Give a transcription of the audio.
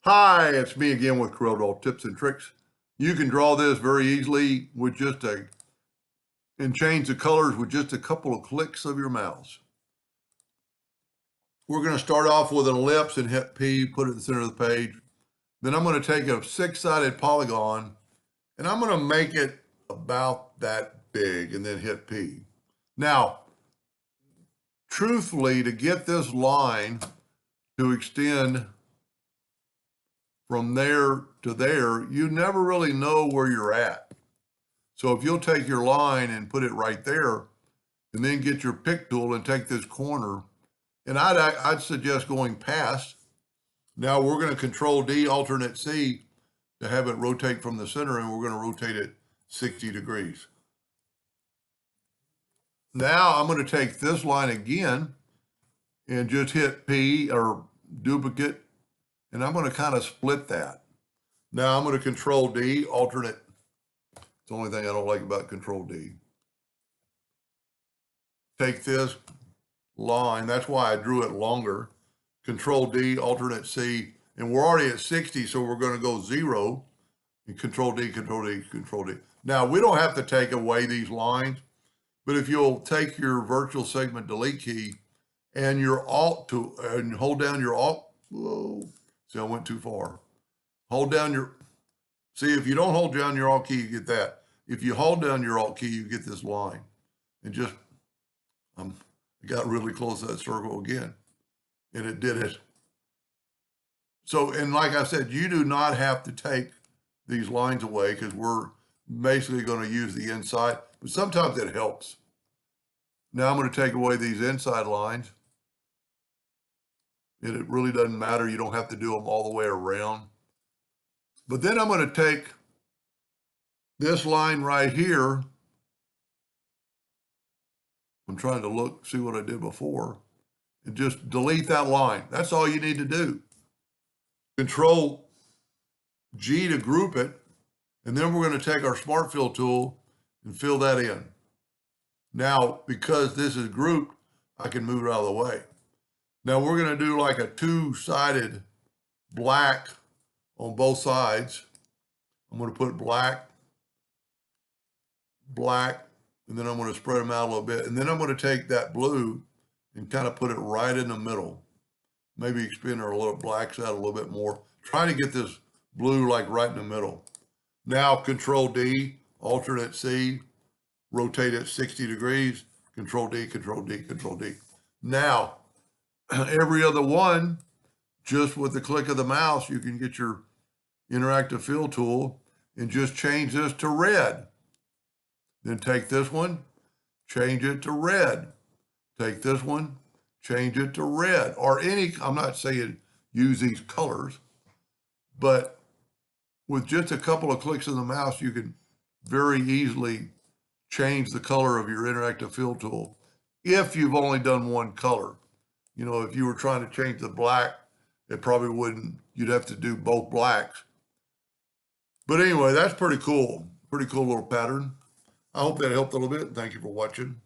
Hi, it's me again with Corel tips and tricks. You can draw this very easily with and change the colors with just a couple of clicks of your mouse. We're going to start off with an ellipse and hit P, put it in the center of the page. Then I'm going to take a six-sided polygon and I'm going to make it about that big and then hit P. Now, truthfully, to get this line to extend from there to there, you never really know where you're at. So if you'll take your line and put it right there, and then get your pick tool and take this corner, and I'd suggest going past. Now we're going to Control D, Alternate C to have it rotate from the center, and we're going to rotate it 60 degrees. Now I'm going to take this line again and just hit P or duplicate, and I'm going to kind of split that. Now I'm going to Control D, alternate. It's the only thing I don't like about Control D. Take this line, that's why I drew it longer. Control D, alternate C, and we're already at 60, so we're going to go 0, and Control D, Control D, Control D. Now, we don't have to take away these lines, but if you'll take your virtual segment delete key and your Alt and hold down your Alt, whoa, see, I went too far. Hold down your, see, if you don't hold down your Alt key, you get that. If you hold down your Alt key, you get this line. And just, I got really close to that circle again, and it did it. So, and like I said, you do not have to take these lines away because we're basically going to use the inside, but sometimes it helps. Now I'm going to take away these inside lines, and it really doesn't matter. You don't have to do them all the way around. But then I'm going to take this line right here. I'm trying to see what I did before, and just delete that line. That's all you need to do. Control G to group it, and then we're going to take our Smart Fill tool and fill that in. Now, because this is grouped, I can move it out of the way. Now we're going to do like a two-sided black on both sides. I'm going to put black, black, and then I'm going to spread them out a little bit. And then I'm going to take that blue and kind of put it right in the middle. Maybe expand our little blacks out a little bit more. Trying to get this blue like right in the middle. Now Control D, alternate C, rotate it 60 degrees, Control D, Control D, Control D. Now, every other one, just with the click of the mouse, you can get your interactive fill tool and just change this to red. Then take this one, change it to red. Take this one, change it to red. Or any, I'm not saying use these colors, but with just a couple of clicks of the mouse, you can very easily change the color of your interactive fill tool if you've only done one color. You know, if you were trying to change the black, it probably wouldn't, you'd have to do both blacks. But anyway, that's pretty cool. Pretty cool little pattern. I hope that helped a little bit. Thank you for watching.